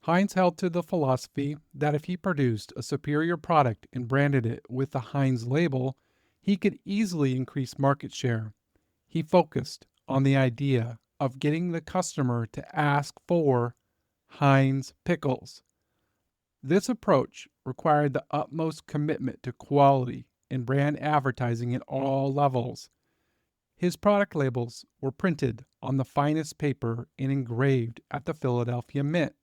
Heinz held to the philosophy that if he produced a superior product and branded it with the Heinz label, he could easily increase market share. He focused on the idea of getting the customer to ask for Heinz pickles. This approach required the utmost commitment to quality and brand advertising at all levels. His product labels were printed on the finest paper and engraved at the Philadelphia Mint.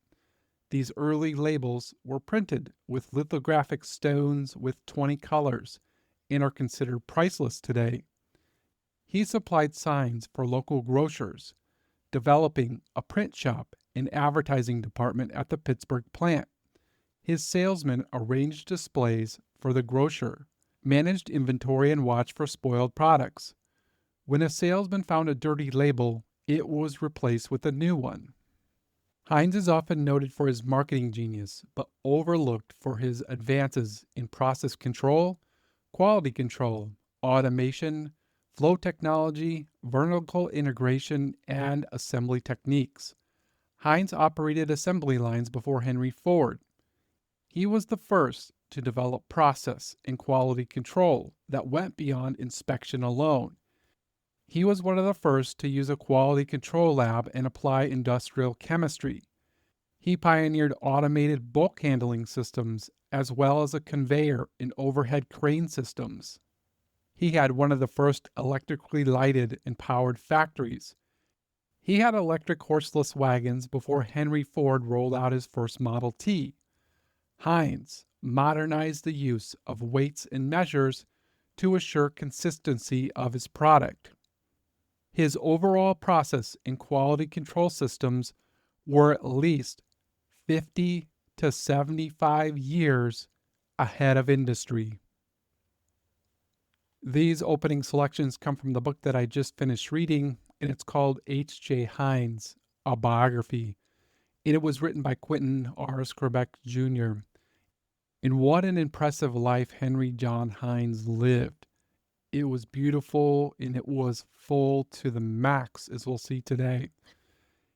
These early labels were printed with lithographic stones with 20 colors and are considered priceless today. He supplied signs for local grocers, developing a print shop and advertising department at the Pittsburgh plant. His salesmen arranged displays for the grocer, managed inventory, and watched for spoiled products. When a salesman found a dirty label, it was replaced with a new one. Heinz is often noted for his marketing genius, but overlooked for his advances in process control, quality control, automation, flow technology, vertical integration, and assembly techniques. Heinz operated assembly lines before Henry Ford. He was the first to develop process and quality control that went beyond inspection alone. He was one of the first to use a quality control lab and apply industrial chemistry. He pioneered automated bulk handling systems as well as a conveyor and overhead crane systems. He had one of the first electrically lighted and powered factories. He had electric horseless wagons before Henry Ford rolled out his first Model T. Heinz modernized the use of weights and measures to assure consistency of his product. His overall process and quality control systems were at least 50 to 75 years ahead of industry. These opening selections come from the book that I just finished reading, and it's called H.J. Heinz, A Biography. And it was written by Quentin R. Scribeck Jr. And what an impressive life Henry John Heinz lived. It was beautiful and it was full to the max, as we'll see today.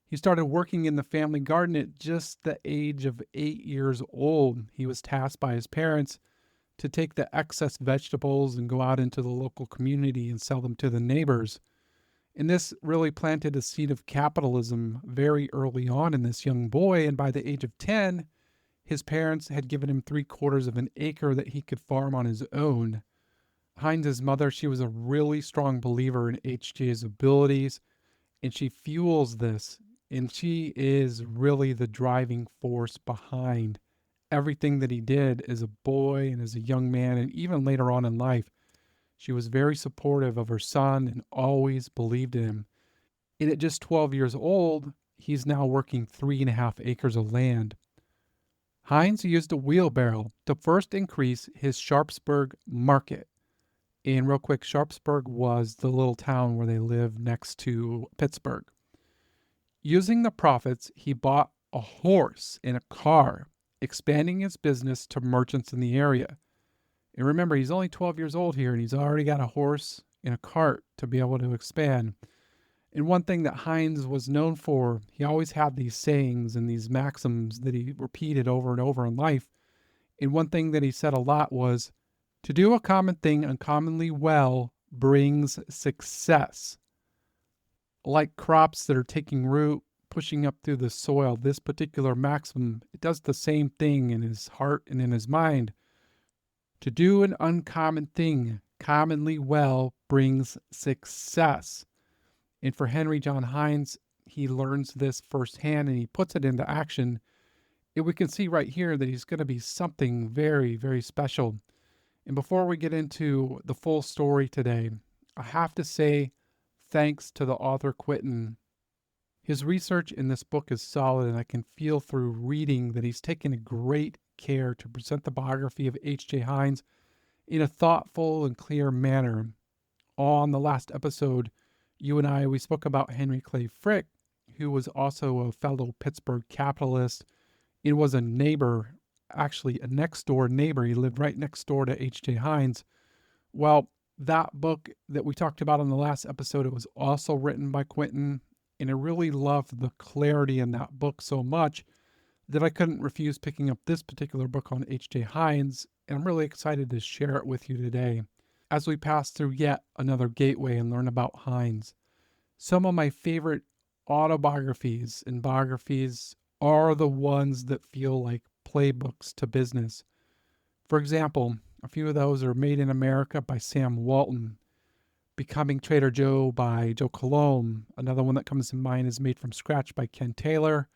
He started working in the family garden at just the age of 8 years old. He was tasked by his parents to take the excess vegetables and go out into the local community and sell them to the neighbors. And this really planted a seed of capitalism very early on in this young boy. And by the age of 10, his parents had given him 3/4 of an acre that he could farm on his own. Heinz's mother, she was a really strong believer in HJ's abilities, and she fuels this, and she is really the driving force behind everything that he did as a boy and as a young man, and even later on in life. She was very supportive of her son and always believed in him. And at just 12 years old, he's now working 3.5 acres of land. Heinz used a wheelbarrow to first increase his Sharpsburg market. And real quick, Sharpsburg was the little town where they lived next to Pittsburgh. Using the profits, he bought a horse and a car, expanding his business to merchants in the area. And remember, he's only 12 years old here, and he's already got a horse and a cart to be able to expand. And one thing that Heinz was known for, he always had these sayings and these maxims that he repeated over and over in life. And one thing that he said a lot was, to do a common thing uncommonly well brings success. Like crops that are taking root, pushing up through the soil, this particular maxim, it does the same thing in his heart and in his mind. To do an uncommon thing commonly well brings success. And for Henry John Heinz, he learns this firsthand and he puts it into action. And we can see right here that he's going to be something very, very special. And before we get into the full story today, I have to say thanks to the author Quentin. His research in this book is solid, and I can feel through reading that he's taken a great care to present the biography of H.J. Heinz in a thoughtful and clear manner. On the last episode, we spoke about Henry Clay Frick, who was also a fellow Pittsburgh capitalist. It was a neighbor, actually a next door neighbor. He lived right next door to H.J. Heinz. Well, that book that we talked about in the last episode, it was also written by Quentin, and I really loved the clarity in that book so much that I couldn't refuse picking up this particular book on H.J. Heinz, and I'm really excited to share it with you today as we pass through yet another gateway and learn about Heinz. Some of my favorite autobiographies and biographies are the ones that feel like playbooks to business. For example, a few of those are Made in America by Sam Walton, Becoming Trader Joe by Joe Colomb. Another one that comes to mind is Made from Scratch by Ken Taylor.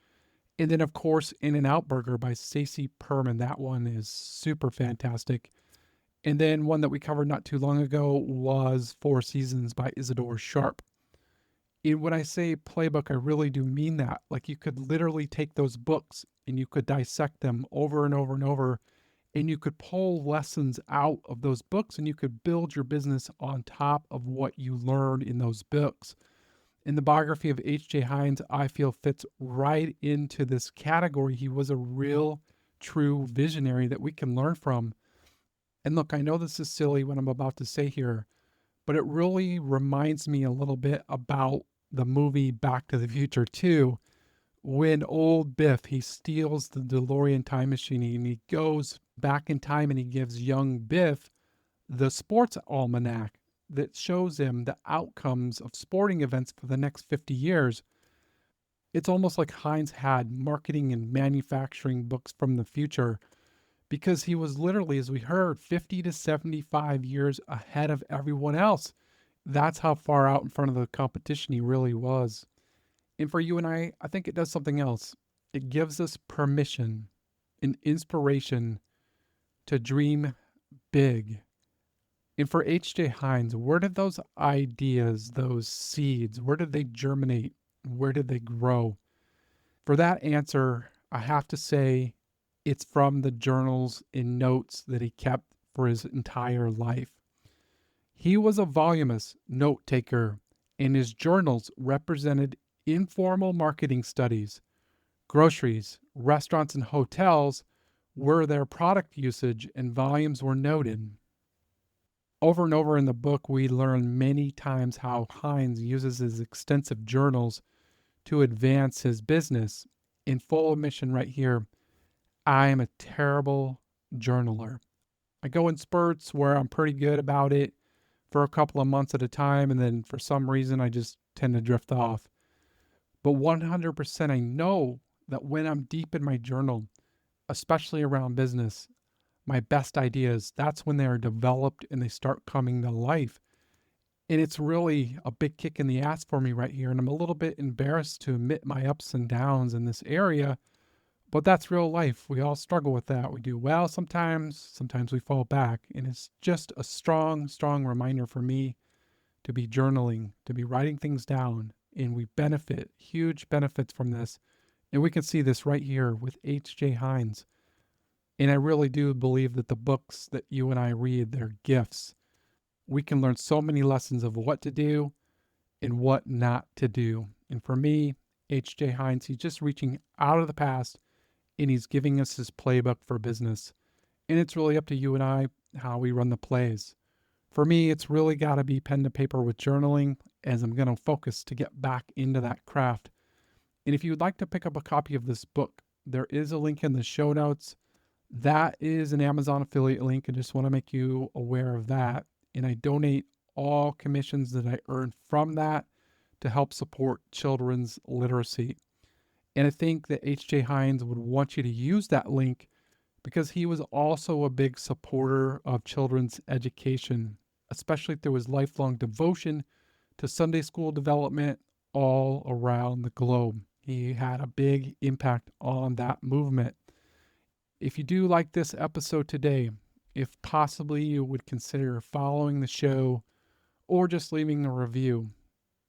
And then, of course, In and Out Burger by Stacey Perman. That one is super fantastic. And then one that we covered not too long ago was Four Seasons by Isadore Sharp. And when I say playbook, I really do mean that. Like you could literally take those books and you could dissect them over and over and over, and you could pull lessons out of those books and you could build your business on top of what you learned in those books. And the biography of H.J. Heinz, I feel, fits right into this category. He was a real, true visionary that we can learn from. And look, I know this is silly what I'm about to say here, but it really reminds me a little bit about the movie Back to the Future 2, when old Biff, he steals the DeLorean time machine and he goes back in time and he gives young Biff the sports almanac that shows him the outcomes of sporting events for the next 50 years. It's almost like Heinz had marketing and manufacturing books from the future because he was literally, as we heard, 50 to 75 years ahead of everyone else. That's how far out in front of the competition he really was. And for you and I think it does something else. It gives us permission and inspiration to dream big. And for H.J. Heinz, where did those ideas, those seeds, where did they germinate? Where did they grow? For that answer, I have to say it's from the journals and notes that he kept for his entire life. He was a voluminous note taker, and his journals represented informal marketing studies. Groceries, restaurants, and hotels where their product usage and volumes were noted. Over and over in the book, we learn many times how Heinz uses his extensive journals to advance his business. In full admission, right here, I am a terrible journaler. I go in spurts where I'm pretty good about it for a couple of months at a time, and then for some reason, I just tend to drift off. But 100%, I know that when I'm deep in my journal, especially around business, my best ideas, that's when they are developed and they start coming to life. And it's really a big kick in the ass for me right here. And I'm a little bit embarrassed to admit my ups and downs in this area, but that's real life. We all struggle with that. We do well sometimes we fall back. And it's just a strong, strong reminder for me to be journaling, to be writing things down. And we benefit, huge benefits from this. And we can see this right here with H.J. Heinz. And I really do believe that the books that you and I read, they're gifts. We can learn so many lessons of what to do and what not to do. And for me, H.J. Heinz, he's just reaching out of the past and he's giving us his playbook for business. And it's really up to you and I how we run the plays. For me, it's really got to be pen to paper with journaling as I'm going to focus to get back into that craft. And if you would like to pick up a copy of this book, there is a link in the show notes. That is an Amazon affiliate link. I just want to make you aware of that. And I donate all commissions that I earn from that to help support children's literacy. And I think that H.J. Heinz would want you to use that link because he was also a big supporter of children's education, especially through his lifelong devotion to Sunday school development all around the globe. He had a big impact on that movement. If you do like this episode today, if possibly you would consider following the show or just leaving a review.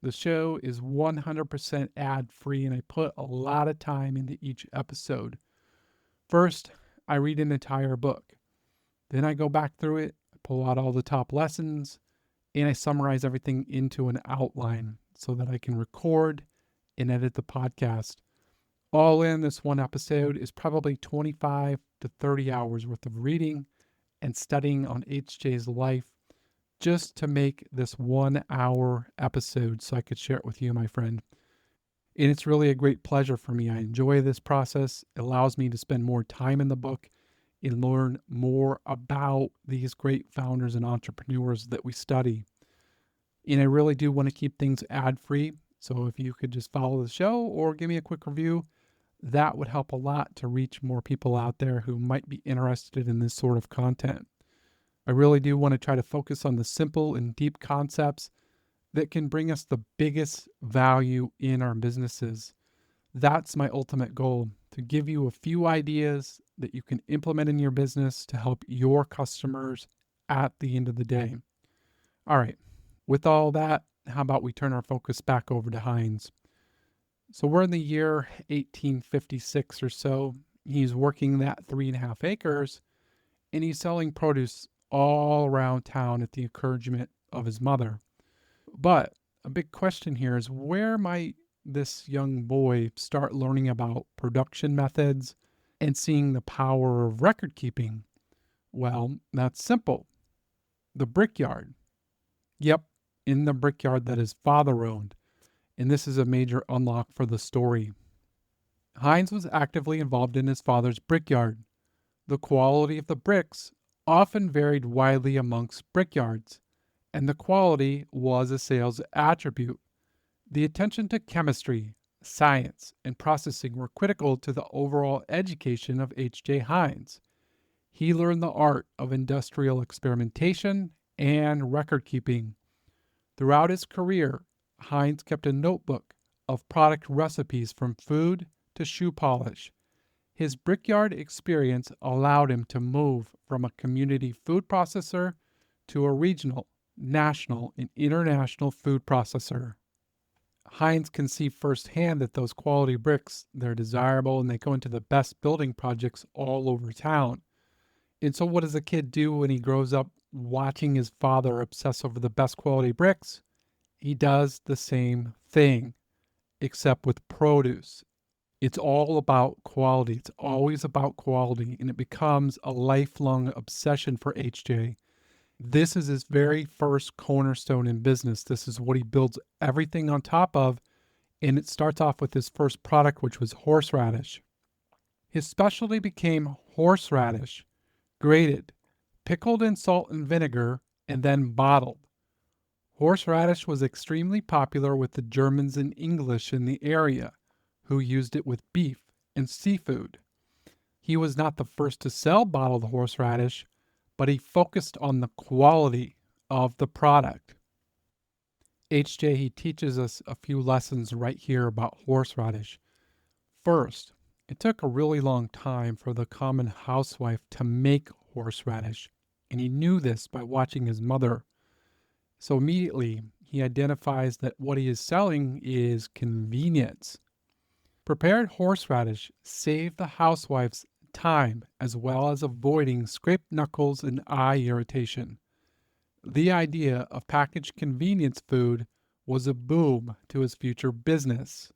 The show is 100% ad free, and I put a lot of time into each episode. First, I read an entire book. Then I go back through it, I pull out all the top lessons, and I summarize everything into an outline so that I can record and edit the podcast. All in, this one episode is probably 25 to 30 hours worth of reading and studying on HJ's life just to make this 1 hour episode so I could share it with you, my friend. And it's really a great pleasure for me. I enjoy this process. It allows me to spend more time in the book and learn more about these great founders and entrepreneurs that we study. And I really do want to keep things ad free. So if you could just follow the show or give me a quick review, that would help a lot to reach more people out there who might be interested in this sort of content. I really do want to try to focus on the simple and deep concepts that can bring us the biggest value in our businesses. That's my ultimate goal, to give you a few ideas that you can implement in your business to help your customers at the end of the day. All right, with all that, how about we turn our focus back over to Heinz? So we're in the year 1856 or so. He's working that 3.5 acres and he's selling produce all around town at the encouragement of his mother. But a big question here is, where might this young boy start learning about production methods and seeing the power of record keeping? Well, that's simple. The brickyard. Yep, in the brickyard that his father owned. And this is a major unlock for the story. Heinz was actively involved in his father's brickyard. The quality of the bricks often varied widely amongst brickyards, and the quality was a sales attribute. The attention to chemistry, science, and processing were critical to the overall education of H.J. Heinz. He learned the art of industrial experimentation and record keeping. Throughout his career, Heinz kept a notebook of product recipes from food to shoe polish. His brickyard experience allowed him to move from a community food processor to a regional, national, and international food processor. Heinz can see firsthand that those quality bricks, they're desirable and they go into the best building projects all over town. And so what does a kid do when he grows up watching his father obsess over the best quality bricks? He does the same thing, except with produce. It's all about quality. It's always about quality, and it becomes a lifelong obsession for HJ. This is his very first cornerstone in business. This is what he builds everything on top of, and it starts off with his first product, which was horseradish. His specialty became horseradish, grated, pickled in salt and vinegar, and then bottled. Horseradish was extremely popular with the Germans and English in the area, who used it with beef and seafood. He was not the first to sell bottled horseradish, but he focused on the quality of the product. HJ, he teaches us a few lessons right here about horseradish. First, it took a really long time for the common housewife to make horseradish, and he knew this by watching his mother. So immediately, he identifies that what he is selling is convenience. Prepared horseradish saved the housewife's time as well as avoiding scraped knuckles and eye irritation. The idea of packaged convenience food was a boom to his future business.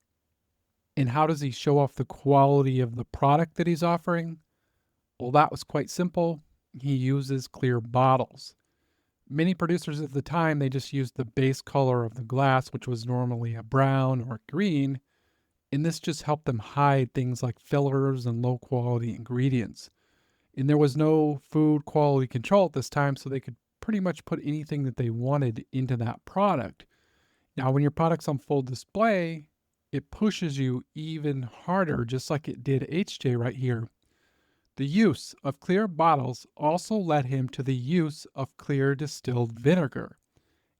And how does he show off the quality of the product that he's offering? Well, that was quite simple. He uses clear bottles. Many producers at the time, they just used the base color of the glass, which was normally a brown or green, and this just helped them hide things like fillers and low quality ingredients. And there was no food quality control at this time, so they could pretty much put anything that they wanted into that product. Now, when your product's on full display, it pushes you even harder, just like it did HJ right here. The use of clear bottles also led him to the use of clear distilled vinegar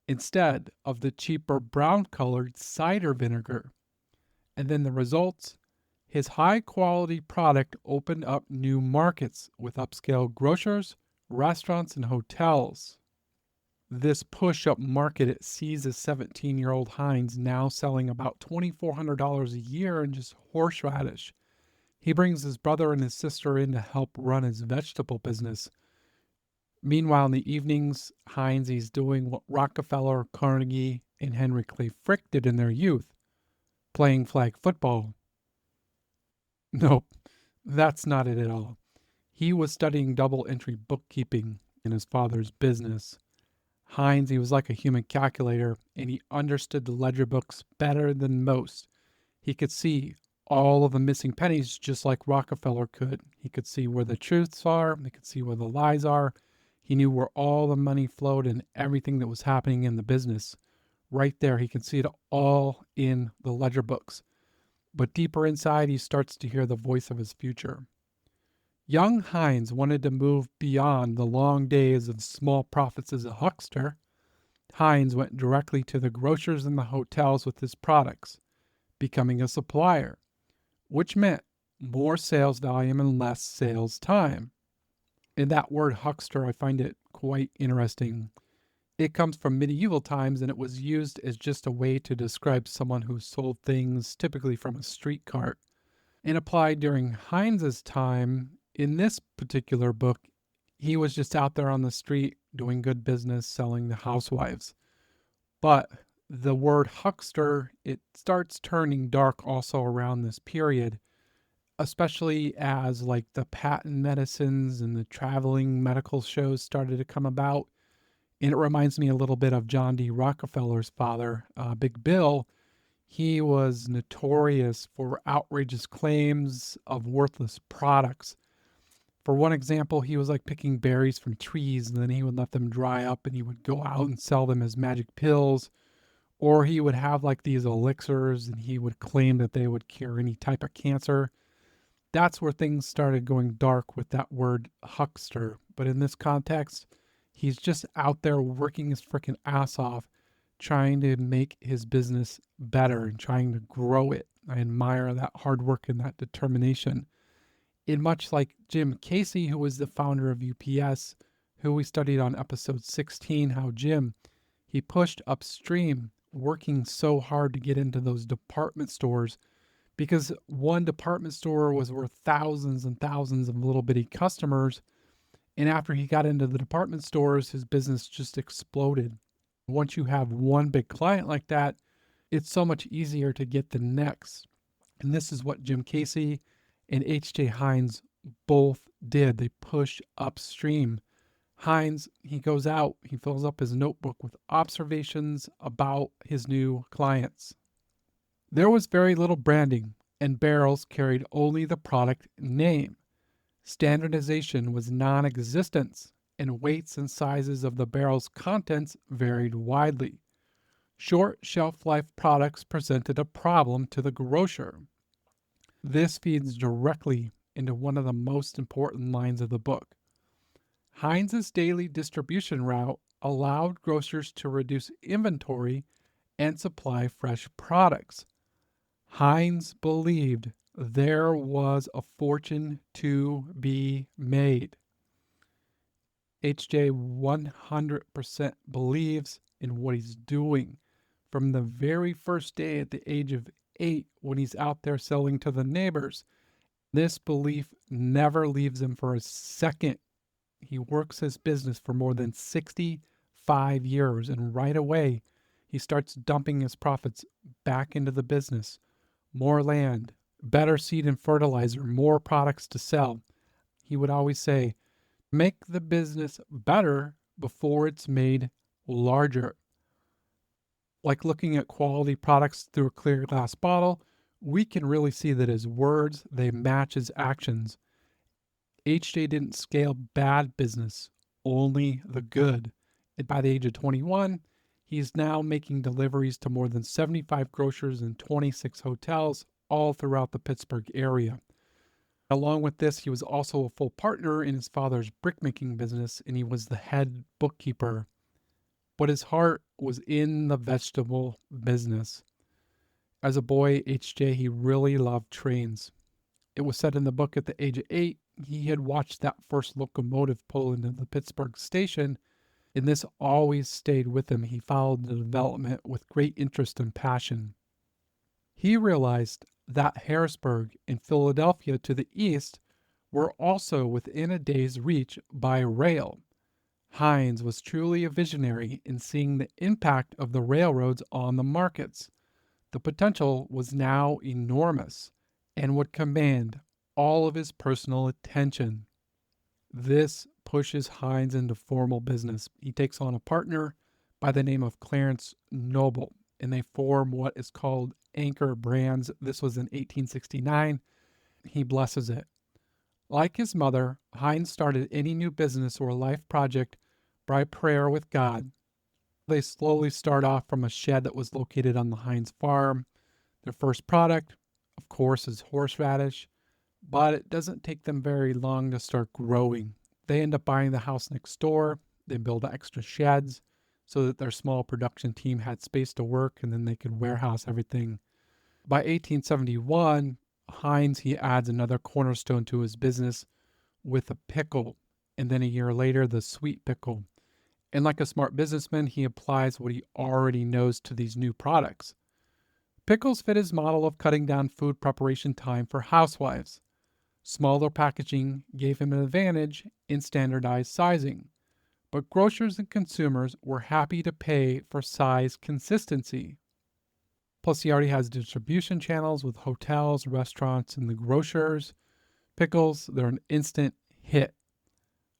instead of the cheaper brown colored cider vinegar. And then the results, his high quality product opened up new markets with upscale grocers, restaurants, and hotels. This push up market sees a 17-year-old Heinz now selling about $2,400 a year in just horseradish. He brings his brother and his sister in to help run his vegetable business. Meanwhile, in the evenings, Heinz is doing what Rockefeller, Carnegie, and Henry Clay Frick did in their youth, playing flag football. Nope, that's not it at all. He was studying double entry bookkeeping in his father's business. Heinz, he was like a human calculator, and he understood the ledger books better than most. He could see all of the missing pennies just like Rockefeller could. He could see where the truths are, he could see where the lies are. He knew where all the money flowed and everything that was happening in the business. Right there, he could see it all in the ledger books. But deeper inside, he starts to hear the voice of his future. Young Heinz wanted to move beyond the long days of small profits as a huckster. Heinz went directly to the grocers and the hotels with his products, becoming a supplier, which meant more sales volume and less sales time. And that word huckster, I find it quite interesting. It comes from medieval times and it was used as just a way to describe someone who sold things typically from a street cart. And applied during Heinz's time, in this particular book, he was just out there on the street doing good business selling to housewives. But the word huckster, it starts turning dark also around this period, especially as like the patent medicines and the traveling medical shows started to come about. And it reminds me a little bit of John D. Rockefeller's father, Big Bill. He was notorious for outrageous claims of worthless products. For one example, he was like picking berries from trees and then he would let them dry up and he would go out and sell them as magic pills. Or he would have like these elixirs and he would claim that they would cure any type of cancer. That's where things started going dark with that word huckster. But in this context, he's just out there working his freaking ass off, trying to make his business better and trying to grow it. I admire that hard work and that determination. And much like Jim Casey, who was the founder of UPS, who we studied on episode 16, how Jim, he pushed upstream, working so hard to get into those department stores because one department store was worth thousands and thousands of little bitty customers. And after he got into the department stores, his business just exploded. Once you have one big client like that, it's so much easier to get the next. And this is what Jim Casey and H.J. Heinz both did. They pushed upstream. Heinz, he goes out, he fills up his notebook with observations about his new clients. There was very little branding, and barrels carried only the product name. Standardization was non existent, and weights and sizes of the barrel's contents varied widely. Short shelf life products presented a problem to the grocer. This feeds directly into one of the most important lines of the book. Heinz's daily distribution route allowed grocers to reduce inventory and supply fresh products. Heinz believed there was a fortune to be made. HJ 100% believes in what he's doing. From the very first day at the age of 8 when he's out there selling to the neighbors, this belief never leaves him for a second. He works his business for more than 65 years, and right away, he starts dumping his profits back into the business. More land, better seed and fertilizer, more products to sell. He would always say, make the business better before it's made larger. Like looking at quality products through a clear glass bottle, we can really see that his words, they match his actions. HJ didn't scale bad business, only the good. And by the age of 21, he's now making deliveries to more than 75 grocers and 26 hotels all throughout the Pittsburgh area. Along with this, he was also a full partner in his father's brickmaking business, and he was the head bookkeeper. But his heart was in the vegetable business. As a boy, HJ, he really loved trains. It was said in the book at the age of 8, he had watched that first locomotive pull into the Pittsburgh station, and this always stayed with him. He followed the development with great interest and passion. He realized that Harrisburg and Philadelphia to the east were also within a day's reach by rail. Heinz was truly a visionary in seeing the impact of the railroads on the markets. The potential was now enormous and would command all of his personal attention. This pushes Heinz into formal business. He takes on a partner by the name of Clarence Noble. and they form what is called Anchor Brands. This was in 1869. He blesses it. Like his mother, Heinz started any new business or life project by prayer with God. They slowly start off from a shed that was located on the Heinz farm. Their first product, of course, is horseradish, but it doesn't take them very long to start growing. They end up buying the house next door. They build extra sheds so that their small production team had space to work and then they could warehouse everything. By 1871, Heinz he adds another cornerstone to his business with a pickle, and then a year later the sweet pickle. And like a smart businessman, he applies what he already knows to these new products. Pickles fit his model of cutting down food preparation time for housewives. Smaller packaging gave him an advantage in standardized sizing, but grocers and consumers were happy to pay for size consistency. Plus, he already has distribution channels with hotels, restaurants, and the grocers. Pickles, they're an instant hit.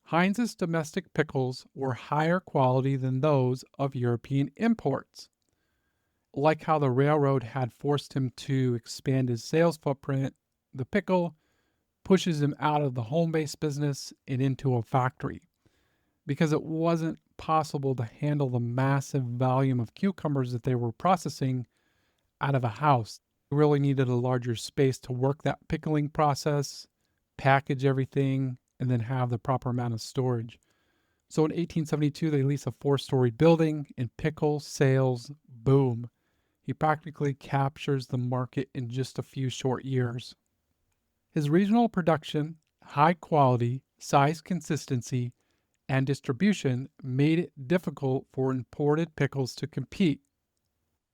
Heinz's domestic pickles were higher quality than those of European imports. Like how the railroad had forced him to expand his sales footprint, the pickle pushes him out of the home based business and into a factory because it wasn't possible to handle the massive volume of cucumbers that they were processing out of a house. They really needed a larger space to work that pickling process, package everything, and then have the proper amount of storage. So in 1872, they lease a 4-story building and pickle sales boom. He practically captures the market in just a few short years. His regional production, high quality, size consistency, and distribution made it difficult for imported pickles to compete.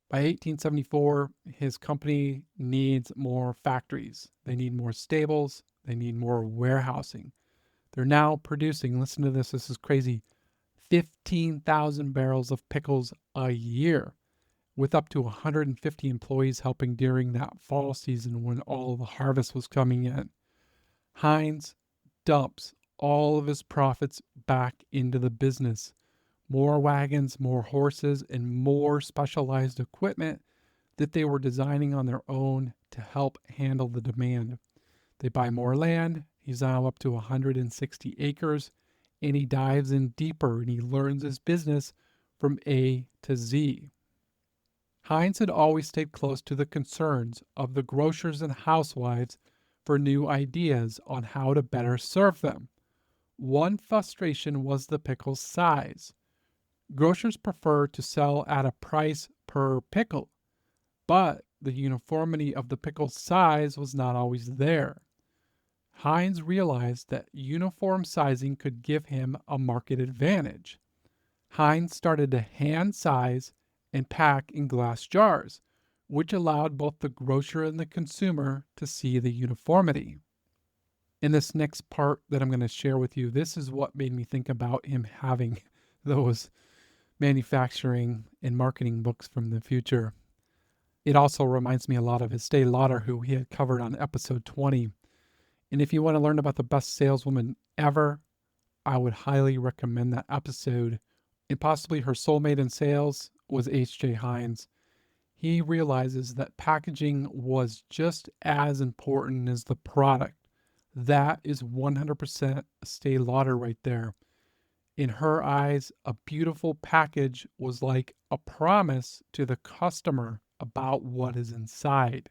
By 1874, his company needs more factories. They need more stables. They need more warehousing. They're now producing, listen to this is crazy, 15,000 barrels of pickles a year, with up to 150 employees helping during that fall season when all the harvest was coming in. Heinz dumps all of his profits back into the business. More wagons, more horses, and more specialized equipment that they were designing on their own to help handle the demand. They buy more land. He's now up to 160 acres, and he dives in deeper and he learns his business from A to Z. Heinz had always stayed close to the concerns of the grocers and housewives for new ideas on how to better serve them. One frustration was the pickle's size. Grocers prefer to sell at a price per pickle, but the uniformity of the pickle's size was not always there. Heinz realized that uniform sizing could give him a market advantage. Heinz started to hand size and pack in glass jars, which allowed both the grocer and the consumer to see the uniformity. In this next part that I'm going to share with you, this is what made me think about him having those manufacturing and marketing books from the future. It also reminds me a lot of Estee Lauder, who he had covered on episode 20. And if you want to learn about the best saleswoman ever, I would highly recommend that episode. And possibly her soulmate in sales was H.J. Heinz. He realizes that packaging was just as important as the product. That is 100% Estee Lauder right there. In her eyes, a beautiful package was like a promise to the customer about what is inside.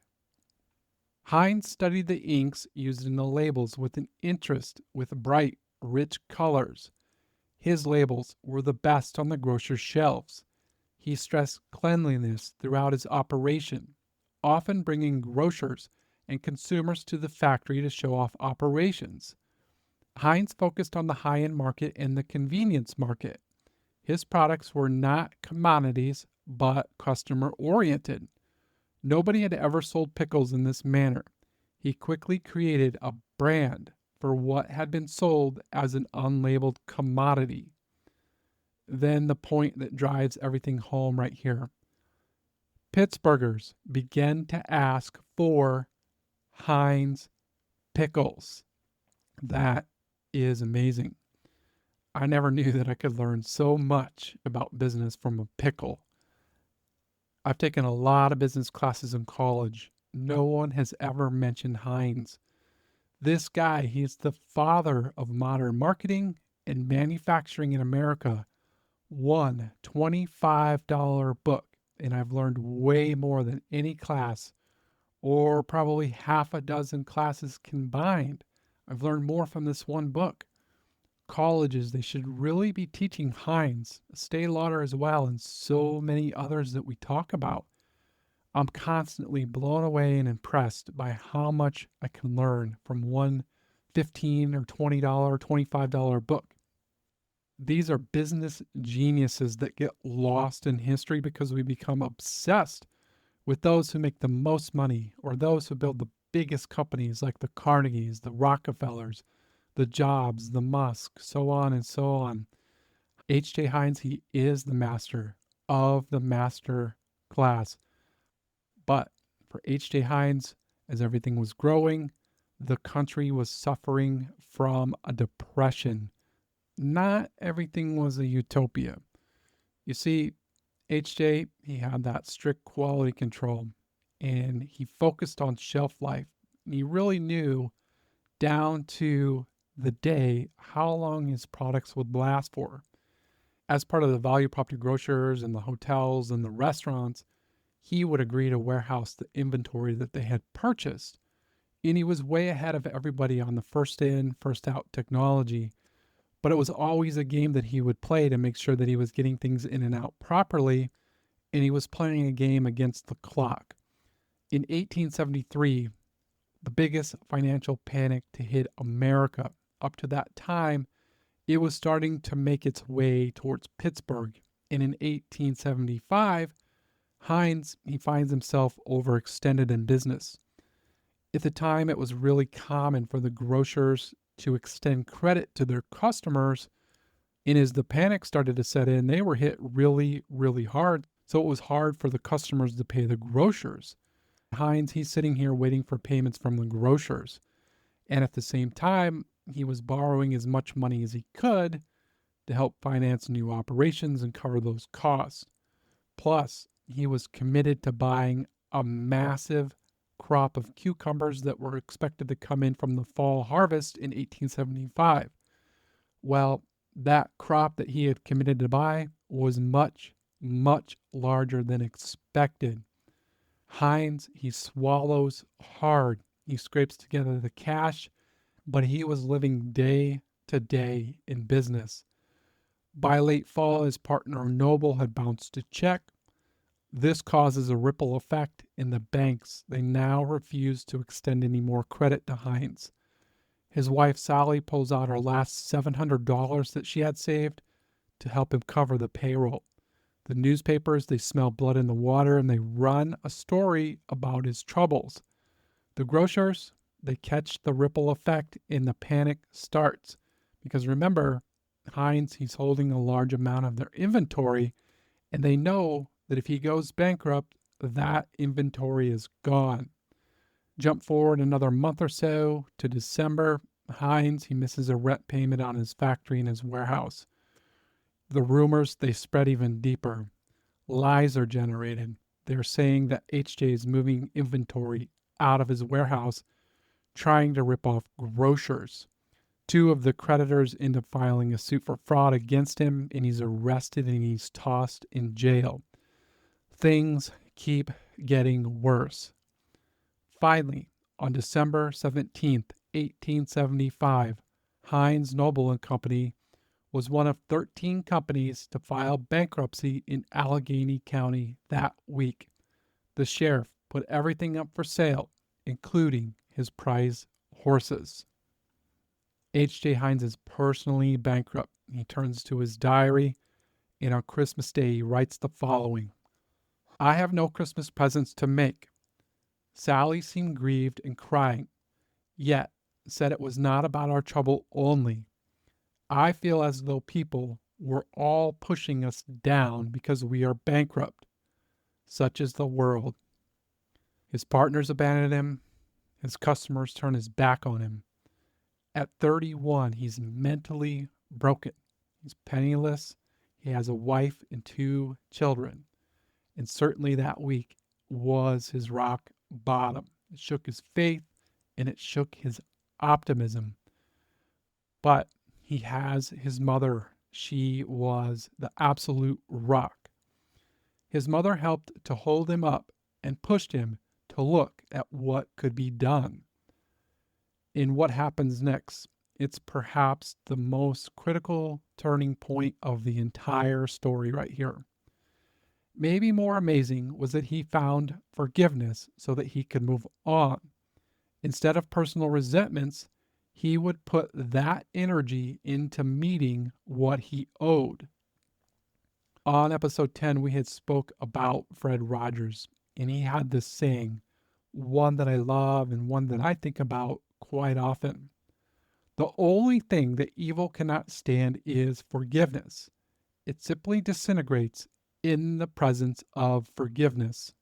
Heinz studied the inks used in the labels with an interest with bright, rich colors. His labels were the best on the grocer's shelves. He stressed cleanliness throughout his operation, often bringing grocers and consumers to the factory to show off operations. Heinz focused on the high-end market and the convenience market. His products were not commodities, but customer-oriented. Nobody had ever sold pickles in this manner. He quickly created a brand for what had been sold as an unlabeled commodity. Then the point that drives everything home right here. Pittsburghers began to ask for Heinz pickles. That is amazing. I never knew that I could learn so much about business from a pickle. I've taken a lot of business classes in college. No one has ever mentioned Heinz. This guy, he's the father of modern marketing and manufacturing in America. One $25 book, and I've learned way more than any class, or probably half a dozen classes combined. I've learned more from this one book. Colleges, they should really be teaching Heinz, Estee Lauder as well, and so many others that we talk about. I'm constantly blown away and impressed by how much I can learn from one $15 or $20, $25 book. These are business geniuses that get lost in history because we become obsessed with those who make the most money or those who build the biggest companies like the Carnegies, the Rockefellers, the Jobs, the Musk, so on and so on. H.J. Heinz, he is the master of the master class. But for H.J. Heinz, as everything was growing, the country was suffering from a depression. Not everything was a utopia. You see, HJ, he had that strict quality control and he focused on shelf life. And he really knew down to the day how long his products would last for. As part of the value property grocers and the hotels and the restaurants, he would agree to warehouse the inventory that they had purchased. And he was way ahead of everybody on the first in, first out technology. But it was always a game that he would play to make sure that he was getting things in and out properly. And he was playing a game against the clock. In 1873, the biggest financial panic to hit America. Up to that time, it was starting to make its way towards Pittsburgh. And in 1875, Heinz, he finds himself overextended in business. At the time, it was really common for the grocers to extend credit to their customers. And as the panic started to set in, they were hit really, really hard. So it was hard for the customers to pay the grocers. Heinz, he's sitting here waiting for payments from the grocers. And at the same time, he was borrowing as much money as he could to help finance new operations and cover those costs. Plus, he was committed to buying a massive crop of cucumbers that were expected to come in from the fall harvest in 1875. Well, that crop that he had committed to buy was much, much larger than expected. Heinz, he swallows hard. He scrapes together the cash, but he was living day to day in business. By late fall, his partner Noble had bounced a check. This causes a ripple effect in the banks. They now refuse to extend any more credit to Heinz. His wife Sally pulls out her last $700 that she had saved to help him cover the payroll. The newspapers, they smell blood in the water and they run a story about his troubles. The grocers, they catch the ripple effect and the panic starts. Because remember, Heinz, he's holding a large amount of their inventory and they know that if he goes bankrupt, that inventory is gone. Jump forward another month or so to December. Heinz, he misses a rent payment on his factory and his warehouse. The rumors, they spread even deeper. Lies are generated. They're saying that HJ is moving inventory out of his warehouse, trying to rip off grocers. Two of the creditors end up filing a suit for fraud against him, and he's arrested and he's tossed in jail. Things keep getting worse. Finally, on December 17th, 1875, Heinz Noble and Company was one of 13 companies to file bankruptcy in Allegheny County that week. The sheriff put everything up for sale, including his prize horses. H.J. Heinz is personally bankrupt. He turns to his diary, and on Christmas Day, he writes the following: I have no Christmas presents to make. Sally seemed grieved and crying, yet said it was not about our trouble only. I feel as though people were all pushing us down because we are bankrupt. Such is the world. His partners abandoned him. His customers turned his back on him. At 31, he's mentally broken. He's penniless. He has a wife and two children. and certainly that week was his rock bottom. It shook his faith and it shook his optimism. But he has his mother. She was the absolute rock. His mother helped to hold him up and pushed him to look at what could be done. In what happens next, it's perhaps the most critical turning point of the entire story right here. Maybe more amazing was that he found forgiveness so that he could move on. Instead of personal resentments, he would put that energy into meeting what he owed. On episode 10, we had spoke about Fred Rogers, and he had this saying, one that I love and one that I think about quite often. The only thing that evil cannot stand is forgiveness. It simply disintegrates in the presence of forgiveness.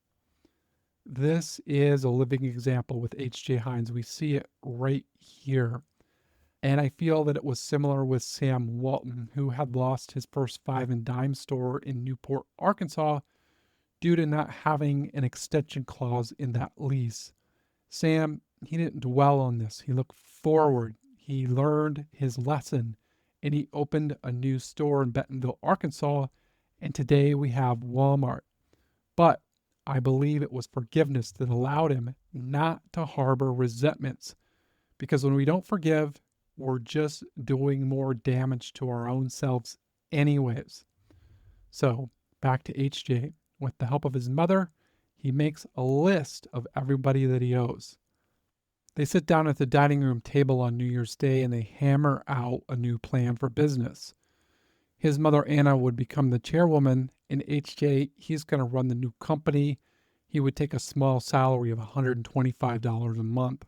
This is a living example with H.J. Heinz. We see it right here. And I feel that it was similar with Sam Walton, who had lost his first five and dime store in Newport, Arkansas, due to not having an extension clause in that lease. Sam, he didn't dwell on this. He looked forward. He learned his lesson, and he opened a new store in Bentonville, Arkansas, and today we have Walmart. But I believe it was forgiveness that allowed him not to harbor resentments, because when we don't forgive, we're just doing more damage to our own selves anyways. So back to HJ. With the help of his mother, he makes a list of everybody that he owes. They sit down at the dining room table on New Year's Day and they hammer out a new plan for business. His mother, Anna, would become the chairwoman, and HJ, he's going to run the new company. He would take a small salary of $125 a month.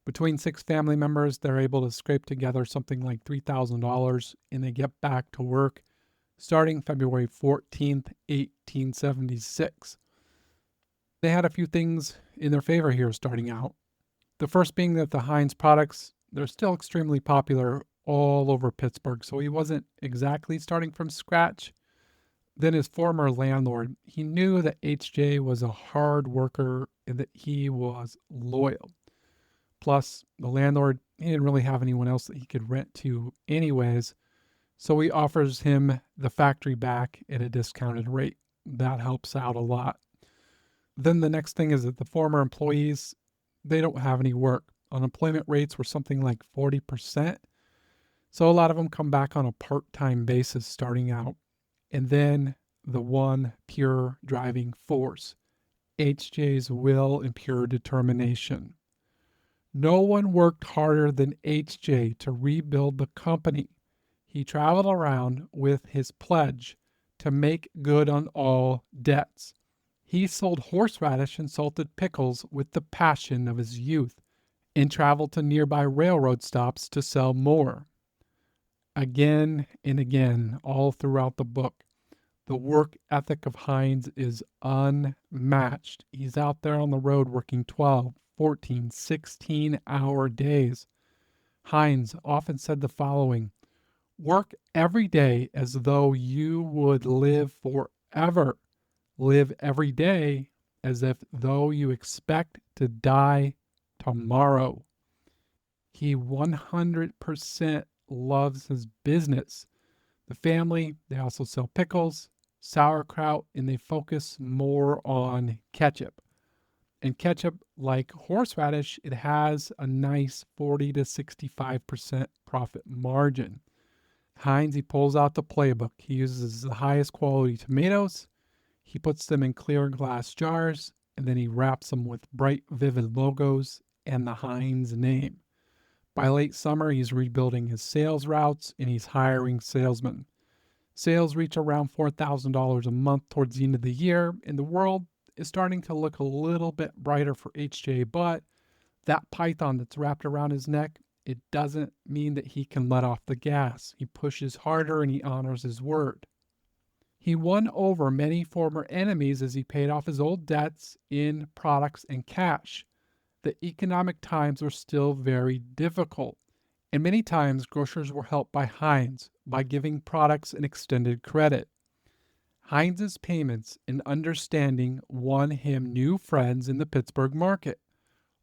Between 6 family members, they're able to scrape together something like $3,000, and they get back to work starting February 14th, 1876. They had a few things in their favor here starting out. The first being that the Heinz products, they're still extremely popular all over Pittsburgh, so he wasn't exactly starting from scratch. Then his former landlord, he knew that HJ was a hard worker and that he was loyal. Plus, the landlord, he didn't really have anyone else that he could rent to anyways, so he offers him the factory back at a discounted rate. That helps out a lot. Then the next thing is that the former employees, they don't have any work. Unemployment rates were something like 40%. So a lot of them come back on a part-time basis starting out. And then the one pure driving force, HJ's will and pure determination. No one worked harder than HJ to rebuild the company. He traveled around with his pledge to make good on all debts. He sold horseradish and salted pickles with the passion of his youth and traveled to nearby railroad stops to sell more. Again and again, all throughout the book, the work ethic of Heinz is unmatched. He's out there on the road working 12, 14, 16-hour days. Heinz often said the following: work every day as though you would live forever. Live every day as if though you expect to die tomorrow. He 100% loves his business. The family, they also sell pickles, sauerkraut, and they focus more on ketchup. And ketchup, like horseradish, it has a nice 40 to 65% profit margin. Heinz, he pulls out the playbook. He uses the highest quality tomatoes. He puts them in clear glass jars, and then he wraps them with bright, vivid logos and the Heinz name. By late summer, he's rebuilding his sales routes and he's hiring salesmen. Sales reach around $4,000 a month towards the end of the year, and the world is starting to look a little bit brighter for HJ, but that python that's wrapped around his neck, it doesn't mean that he can let off the gas. He pushes harder and he honors his word. He won over many former enemies as he paid off his old debts in products and cash. The economic times were still very difficult, and many times grocers were helped by Heinz by giving products an extended credit. Heinz's payments and understanding won him new friends in the Pittsburgh market.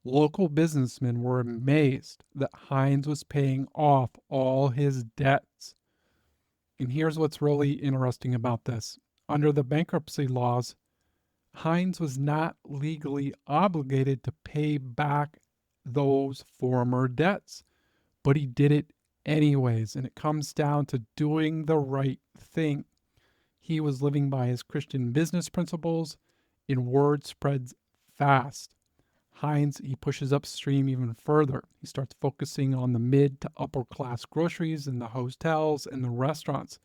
Local businessmen were amazed that Heinz was paying off all his debts. And here's what's really interesting about this. Under the bankruptcy laws, Heinz was not legally obligated to pay back those former debts, but he did it anyways. And it comes down to doing the right thing. He was living by his Christian business principles, and word spreads fast. Heinz, he pushes upstream even further. He starts focusing on the mid to upper class groceries and the hotels and the restaurants.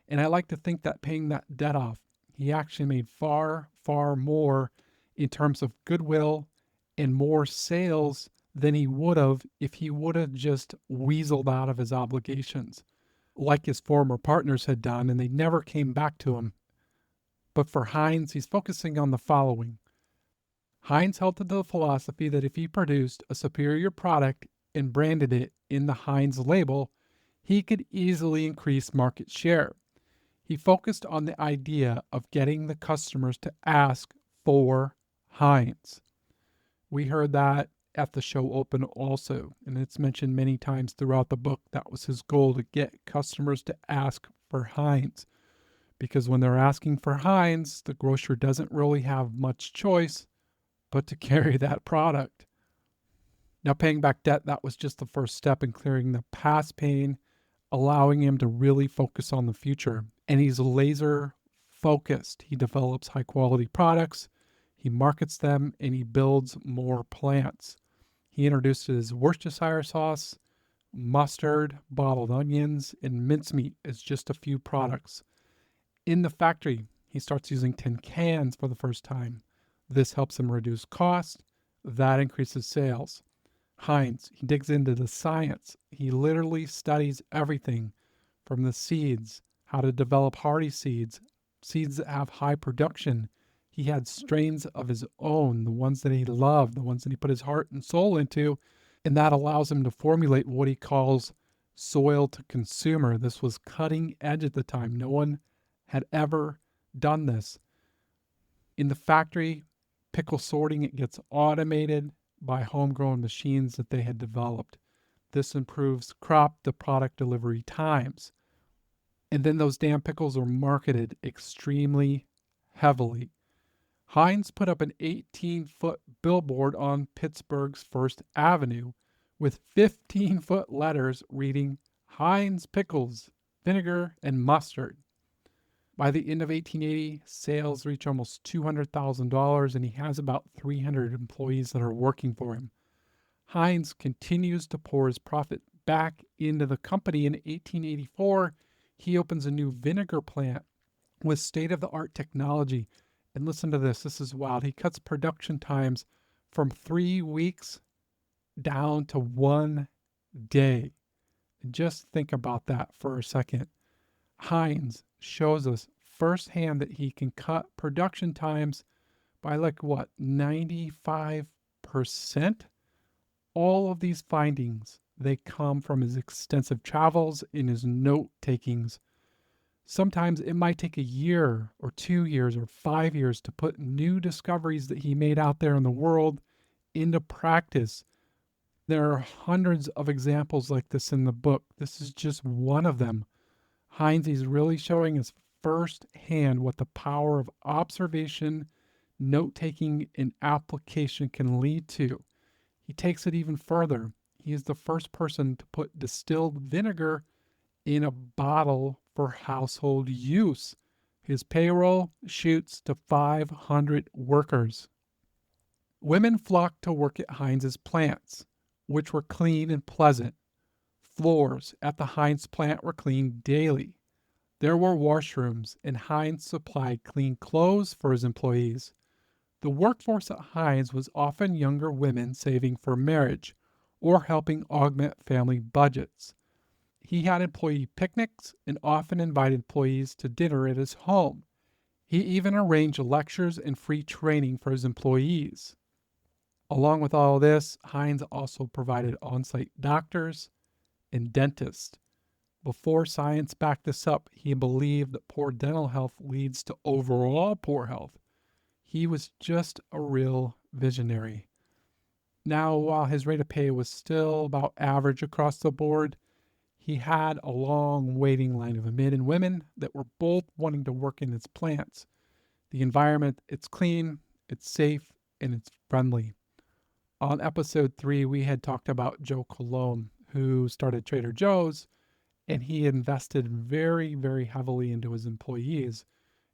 And I like to think that paying that debt off, he actually made far, far more in terms of goodwill and more sales than he would have if he would have just weaseled out of his obligations, like his former partners had done, and they never came back to him. But for Heinz, he's focusing on the following. Heinz held to the philosophy that if he produced a superior product and branded it in the Heinz label, he could easily increase market share. He focused on the idea of getting the customers to ask for Heinz. We heard that at the show open also, and it's mentioned many times throughout the book. That was his goal, to get customers to ask for Heinz. Because when they're asking for Heinz, the grocer doesn't really have much choice but to carry that product. Now, paying back debt, that was just the first step in clearing the past pain, allowing him to really focus on the future. And he's laser focused. He develops high quality products, he markets them, and he builds more plants. He introduces Worcestershire sauce, mustard, bottled onions, and mincemeat as just a few products. In the factory, he starts using tin cans for the first time. This helps him reduce cost. That increases sales. Heinz, he digs into the science. He literally studies everything from the seeds, how to develop hardy seeds, seeds that have high production. He had strains of his own, the ones that he loved, the ones that he put his heart and soul into, and that allows him to formulate what he calls soil to consumer. This was cutting edge at the time. No one had ever done this. In the factory, pickle sorting, it gets automated by homegrown machines that they had developed. This improves crop to product delivery times. And then those damn pickles are marketed extremely heavily. Heinz put up an 18-foot billboard on Pittsburgh's First Avenue with 15-foot letters reading Heinz pickles, vinegar, and mustard. By the end of 1880, sales reach almost $200,000, and he has about 300 employees that are working for him. Heinz continues to pour his profit back into the company. In 1884, he opens a new vinegar plant with state-of-the-art technology. And listen to this. This is wild. He cuts production times from 3 weeks down to 1 day. And just think about that for a second. Heinz shows us firsthand that he can cut production times by 95%. All of these findings, they come from his extensive travels and his note takings. Sometimes it might take a year or 2 years or 5 years to put new discoveries that he made out there in the world into practice. There are hundreds of examples like this in the book. This is just one of them. Heinz is really showing us firsthand what the power of observation, note-taking, and application can lead to. He takes it even further. He is the first person to put distilled vinegar in a bottle for household use. His payroll shoots to 500 workers. Women flocked to work at Heinz's plants, which were clean and pleasant. Floors at the Heinz plant were cleaned daily. There were washrooms, and Heinz supplied clean clothes for his employees. The workforce at Heinz was often younger women saving for marriage or helping augment family budgets. He had employee picnics and often invited employees to dinner at his home. He even arranged lectures and free training for his employees. Along with all this, Heinz also provided on-site doctors and dentists. Before science backed this up, he believed that poor dental health leads to overall poor health. He was just a real visionary. Now, while his rate of pay was still about average across the board, he had a long waiting line of men and women that were both wanting to work in his plants. The environment, it's clean, it's safe, and it's friendly. On episode 3, we had talked about Joe Colon, who started Trader Joe's, and he invested very, very heavily into his employees.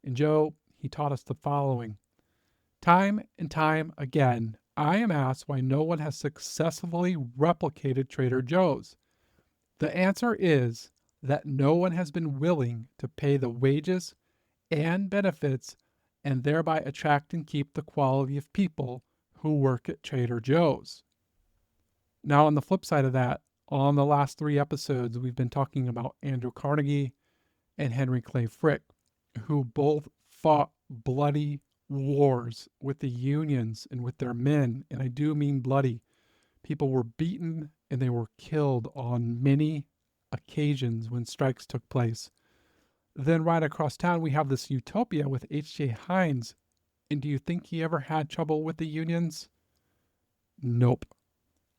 And Joe, he taught us the following: time and time again, I am asked why no one has successfully replicated Trader Joe's. The answer is that no one has been willing to pay the wages and benefits and thereby attract and keep the quality of people who work at Trader Joe's. Now, on the flip side of that, on the last 3 episodes, we've been talking about Andrew Carnegie and Henry Clay Frick, who both fought bloody wars with the unions and with their men. And I do mean bloody. People were beaten and they were killed on many occasions when strikes took place. Then, right across town, we have this utopia with H.J. Heinz. And do you think he ever had trouble with the unions? Nope.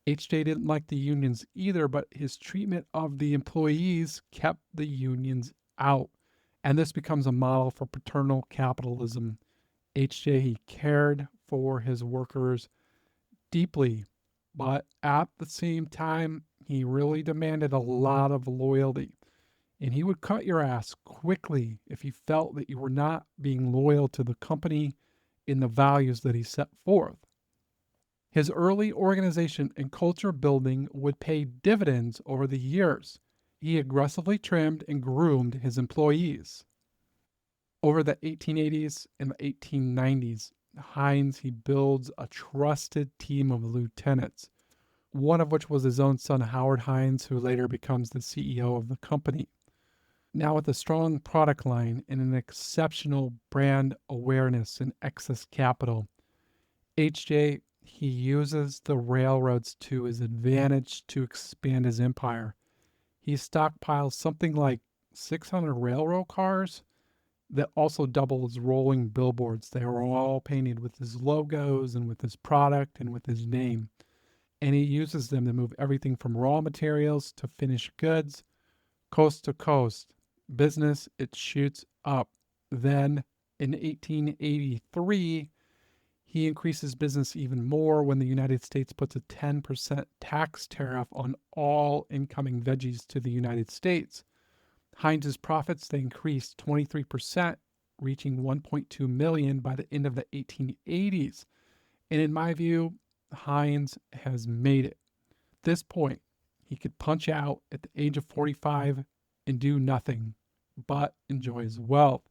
H.J. didn't like the unions either, but his treatment of the employees kept the unions out. And this becomes a model for paternal capitalism. H.J. he cared for his workers deeply, but at the same time, he really demanded a lot of loyalty. And he would cut your ass quickly if he felt that you were not being loyal to the company in the values that he set forth. His early organization and culture building would pay dividends over the years. He aggressively trimmed and groomed his employees. Over the 1880s and the 1890s, Heinz he builds a trusted team of lieutenants, one of which was his own son Howard Heinz, who later becomes the CEO of the company. Now, with a strong product line and an exceptional brand awareness and excess capital, HJ he uses the railroads to his advantage to expand his empire. He stockpiles something like 600 railroad cars that also double as rolling billboards. They were all painted with his logos and with his product and with his name. And he uses them to move everything from raw materials to finished goods, coast to coast. Business, it shoots up. Then in 1883, he increases business even more when the United States puts a 10% tax tariff on all incoming veggies to the United States. Heinz's profits, they increased 23%, reaching 1.2 million by the end of the 1880s. And in my view, Heinz has made it. At this point, he could punch out at the age of 45 and do nothing but enjoy his wealth.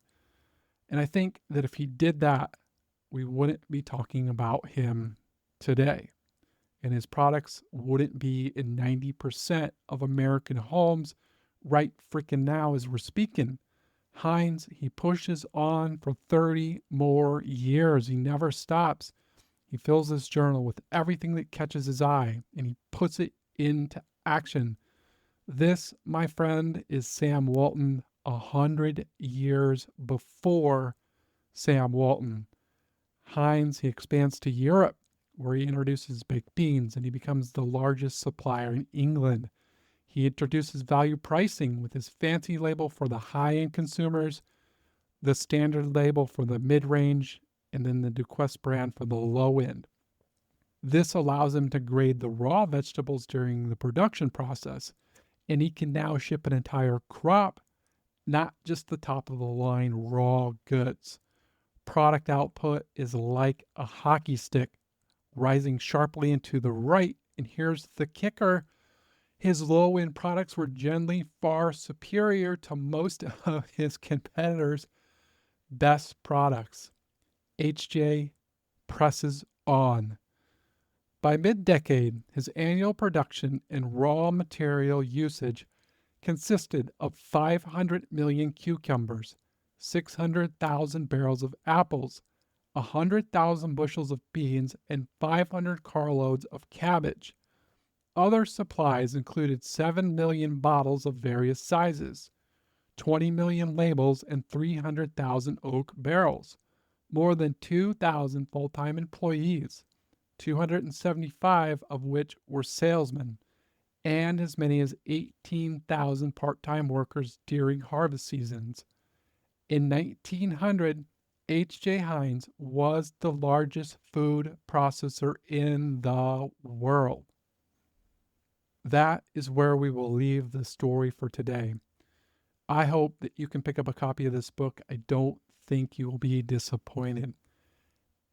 And I think that if he did that, we wouldn't be talking about him today. And his products wouldn't be in 90% of American homes right freaking now as we're speaking. Heinz, he pushes on for 30 more years. He never stops. He fills his journal with everything that catches his eye and he puts it into action. This, my friend, is Sam Walton 100 years before Sam Walton. Heinz, he expands to Europe where he introduces baked beans and he becomes the largest supplier in England. He introduces value pricing with his fancy label for the high-end consumers, the standard label for the mid-range, and then the Duquesne brand for the low end. This allows him to grade the raw vegetables during the production process, and he can now ship an entire crop, not just the top of the line raw goods. Product output is like a hockey stick, rising sharply and to the right. And here's the kicker: his low-end products were generally far superior to most of his competitors' best products. HJ presses on. By mid-decade, his annual production and raw material usage consisted of 500 million cucumbers, 600,000 barrels of apples, 100,000 bushels of beans, and 500 carloads of cabbage. Other supplies included 7 million bottles of various sizes, 20 million labels, and 300,000 oak barrels, more than 2,000 full time employees, 275 of which were salesmen, and as many as 18,000 part time workers during harvest seasons. In 1900, H.J. Heinz was the largest food processor in the world. That is where we will leave the story for today. I hope that you can pick up a copy of this book. I don't think you will be disappointed.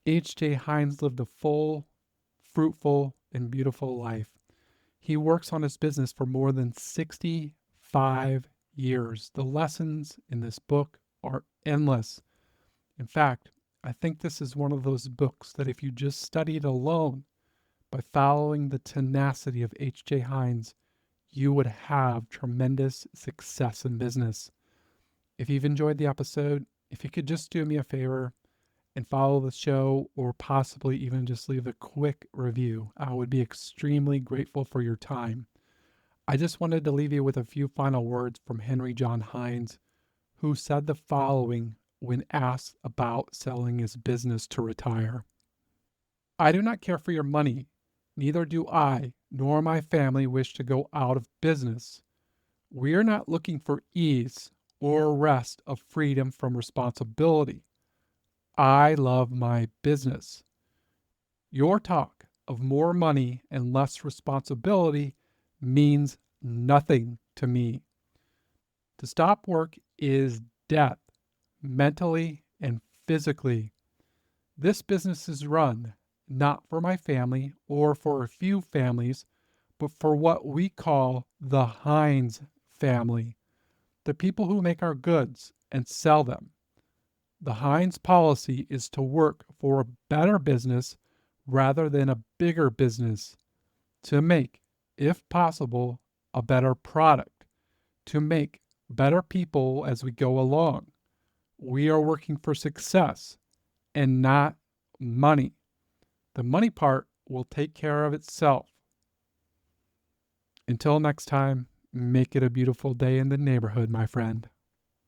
H.J. Heinz lived a full, fruitful, and beautiful life. He works on his business for more than 65 years. The lessons in this book are endless. In fact, I think this is one of those books that if you just studied alone by following the tenacity of H.J. Heinz, you would have tremendous success in business. If you've enjoyed the episode, if you could just do me a favor and follow the show, or possibly even just leave a quick review, I would be extremely grateful for your time. I just wanted to leave you with a few final words from Henry John Heinz, who said the following when asked about selling his business to retire. I do not care for your money. Neither do I, nor my family wish to go out of business. We are not looking for ease or rest of freedom from responsibility. I love my business. Your talk of more money and less responsibility means nothing to me. To stop work is death, mentally and physically. This business is run not for my family or for a few families, but for what we call the Heinz family, the people who make our goods and sell them. The Heinz policy is to work for a better business rather than a bigger business, to make, if possible, a better product, to make better people as we go along. We are working for success and not money. The money part will take care of itself. Until next time, make it a beautiful day in the neighborhood, my friend.